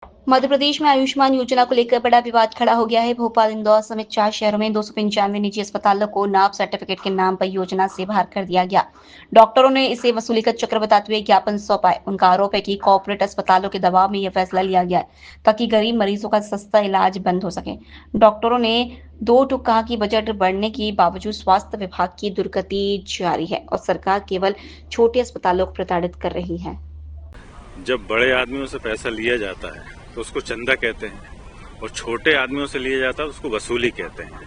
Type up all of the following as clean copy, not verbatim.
मध्य प्रदेश में आयुष्मान योजना को लेकर बड़ा विवाद खड़ा हो गया है। भोपाल, इंदौर समेत 4 शहरों में 295 निजी अस्पतालों को नाप सर्टिफिकेट के नाम पर योजना से बाहर कर दिया गया। डॉक्टरों ने इसे वसूली का चक्र बताते हुए ज्ञापन सौंपा है। उनका आरोप है कि कॉर्पोरेट अस्पतालों के दबाव में यह फैसला लिया गया है ताकि गरीब मरीजों का सस्ता इलाज बंद हो सके। डॉक्टरों ने दो टूक कहा कि बजट बढ़ने के बावजूद स्वास्थ्य विभाग की दुर्गति जारी है और सरकार केवल छोटे अस्पतालों को प्रताड़ित कर रही है। जब बड़े आदमियों से पैसा लिया जाता है तो उसको चंदा कहते हैं और छोटे आदमियों से लिया जाता है उसको वसूली कहते हैं।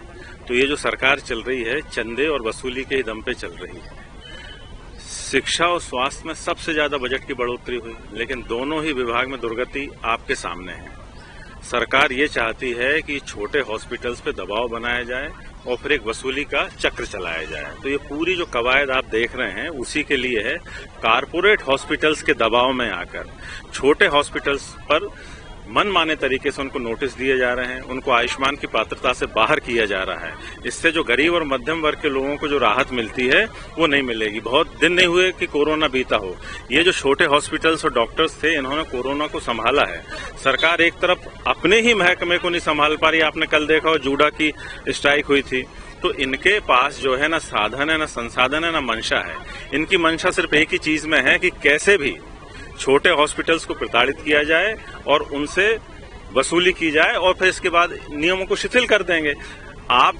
तो ये जो सरकार चल रही है चंदे और वसूली के दम पे चल रही है। शिक्षा और स्वास्थ्य में सबसे ज्यादा बजट की बढ़ोतरी हुई, लेकिन दोनों ही विभाग में दुर्गति आपके सामने है। सरकार ये चाहती है कि छोटे हॉस्पिटल्स पे दबाव बनाया जाए और फिर एक वसूली का चक्र चलाया जाए। तो ये पूरी जो कवायद आप देख रहे हैं उसी के लिए है। कारपोरेट हॉस्पिटल्स के दबाव में आकर छोटे हॉस्पिटल्स पर मनमाने तरीके से उनको नोटिस दिए जा रहे हैं, उनको आयुष्मान की पात्रता से बाहर किया जा रहा है। इससे जो गरीब और मध्यम वर्ग के लोगों को जो राहत मिलती है वो नहीं मिलेगी। बहुत दिन नहीं हुए कि कोरोना बीता हो। ये जो छोटे हॉस्पिटल्स और डॉक्टर्स थे इन्होंने कोरोना को संभाला है। सरकार एक तरफ अपने ही महकमे को नहीं संभाल पा रही। आपने कल देखा हो जूडा की स्ट्राइक हुई थी, तो इनके पास जो है ना साधन है, ना संसाधन है, ना मंशा है। इनकी मंशा सिर्फ एक ही चीज में है कि कैसे भी छोटे हॉस्पिटल्स को प्रताड़ित किया जाए और उनसे वसूली की जाए और फिर इसके बाद नियमों को शिथिल कर देंगे। आप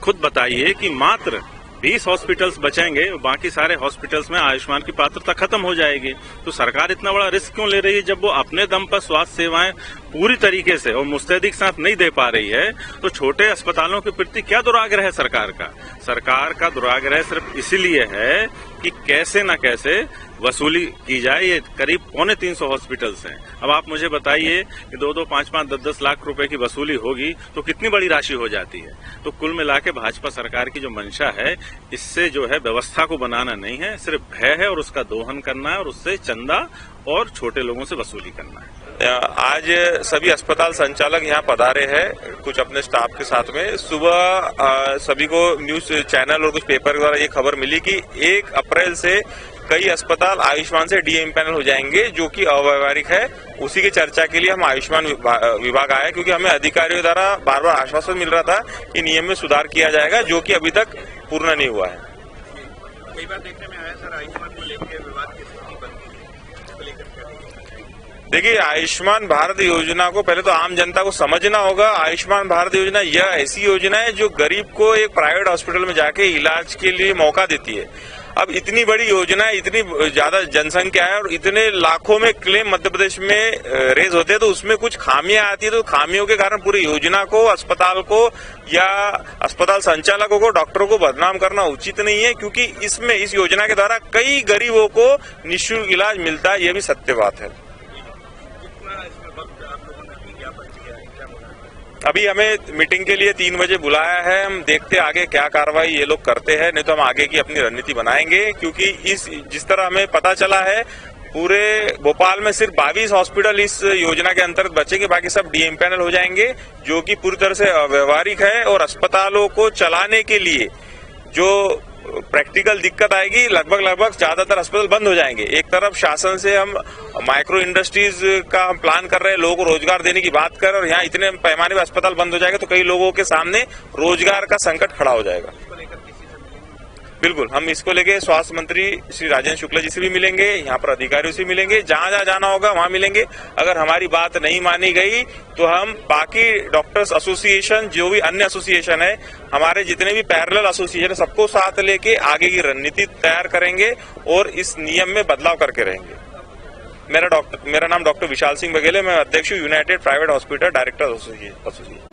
खुद बताइए कि मात्र 20 हॉस्पिटल्स बचेंगे, बाकी सारे हॉस्पिटल्स में आयुष्मान की पात्रता खत्म हो जाएगी। तो सरकार इतना बड़ा रिस्क क्यों ले रही है जब वो अपने दम पर स्वास्थ्य सेवाएं पूरी तरीके से और मुस्तैदी के साथ नहीं दे पा रही है? तो छोटे अस्पतालों के प्रति क्या दुराग्रह है सरकार का? सरकार का दुराग्रह सिर्फ इसीलिए है कि कैसे न कैसे वसूली की जाए। ये करीब 350 हॉस्पिटल्स हैं। अब आप मुझे बताइए कि 2-2, 5-5, 10-10 लाख रुपए की वसूली होगी तो कितनी बड़ी राशि हो जाती है। तो कुल मिला के भाजपा सरकार की जो मंशा है इससे जो है व्यवस्था को बनाना नहीं है, सिर्फ भय है और उसका दोहन करना है और उससे चंदा और छोटे लोगों से वसूली करना है। आज सभी अस्पताल संचालक यहाँ पधारे हैं कुछ अपने स्टाफ के साथ में। सुबह सभी को न्यूज चैनल और कुछ पेपर द्वारा ये खबर मिली कि 1 अप्रैल से कई अस्पताल आयुष्मान से डीएम्पैनल हो जाएंगे, जो कि अव्यवहारिक है। उसी की चर्चा के लिए हम आयुष्मान विभाग आए, क्योंकि हमें अधिकारियों द्वारा बार बार आश्वासन मिल रहा था कि नियम में सुधार किया जाएगा, जो कि अभी तक पूर्ण नहीं हुआ है। कई बार देखने में आया सर, आयुष्मान को लेकर विवाद की स्थिति बनती है, इसको लेकर देखिए, आयुष्मान भारत योजना को पहले तो आम जनता को समझना होगा। आयुष्मान भारत योजना यह ऐसी योजना है जो गरीब को एक प्राइवेट हॉस्पिटल में जाके इलाज के लिए मौका देती है। अब इतनी बड़ी योजना है, इतनी ज्यादा जनसंख्या है और इतने लाखों में क्लेम मध्य प्रदेश में रेज होते हैं, तो उसमें कुछ खामियां आती है। तो खामियों के कारण पूरी योजना को, अस्पताल को या अस्पताल संचालकों को, डॉक्टरों को बदनाम करना उचित नहीं है, क्योंकि इसमें इस योजना के द्वारा कई गरीबों को निःशुल्क इलाज मिलता है। यह भी सत्य बात है। अभी हमें मीटिंग के लिए 3 बजे बुलाया है। हम देखते आगे क्या कार्रवाई ये लोग करते हैं, नहीं तो हम आगे की अपनी रणनीति बनाएंगे। क्योंकि जिस तरह हमें पता चला है, पूरे भोपाल में सिर्फ 22 हॉस्पिटल इस योजना के अंतर्गत बचेंगे, बाकी सब डीएम्पैनल हो जाएंगे, जो कि पूरी तरह से अव्यवहारिक है। और अस्पतालों को चलाने के लिए जो प्रैक्टिकल दिक्कत आएगी, लगभग ज्यादातर अस्पताल बंद हो जाएंगे। एक तरफ शासन से हम माइक्रो इंडस्ट्रीज का हम प्लान कर रहे हैं, लोगों को रोजगार देने की बात कर रहे हैं, और यहाँ इतने पैमाने पर अस्पताल बंद हो जाएगा तो कई लोगों के सामने रोजगार का संकट खड़ा हो जाएगा। बिल्कुल, हम इसको लेके स्वास्थ्य मंत्री श्री राजेंद्र शुक्ला जी से भी मिलेंगे, यहाँ पर अधिकारियों से मिलेंगे, जहां जहां जाना होगा वहां मिलेंगे। अगर हमारी बात नहीं मानी गई तो हम बाकी डॉक्टर्स एसोसिएशन, जो भी अन्य एसोसिएशन है, हमारे जितने भी पैरेलल एसोसिएशन है, सबको साथ लेके आगे की रणनीति तैयार करेंगे और इस नियम में बदलाव करके रहेंगे। मेरा नाम डॉक्टर विशाल सिंह बघेल है। मैं अध्यक्ष हूँ United private hospital director association.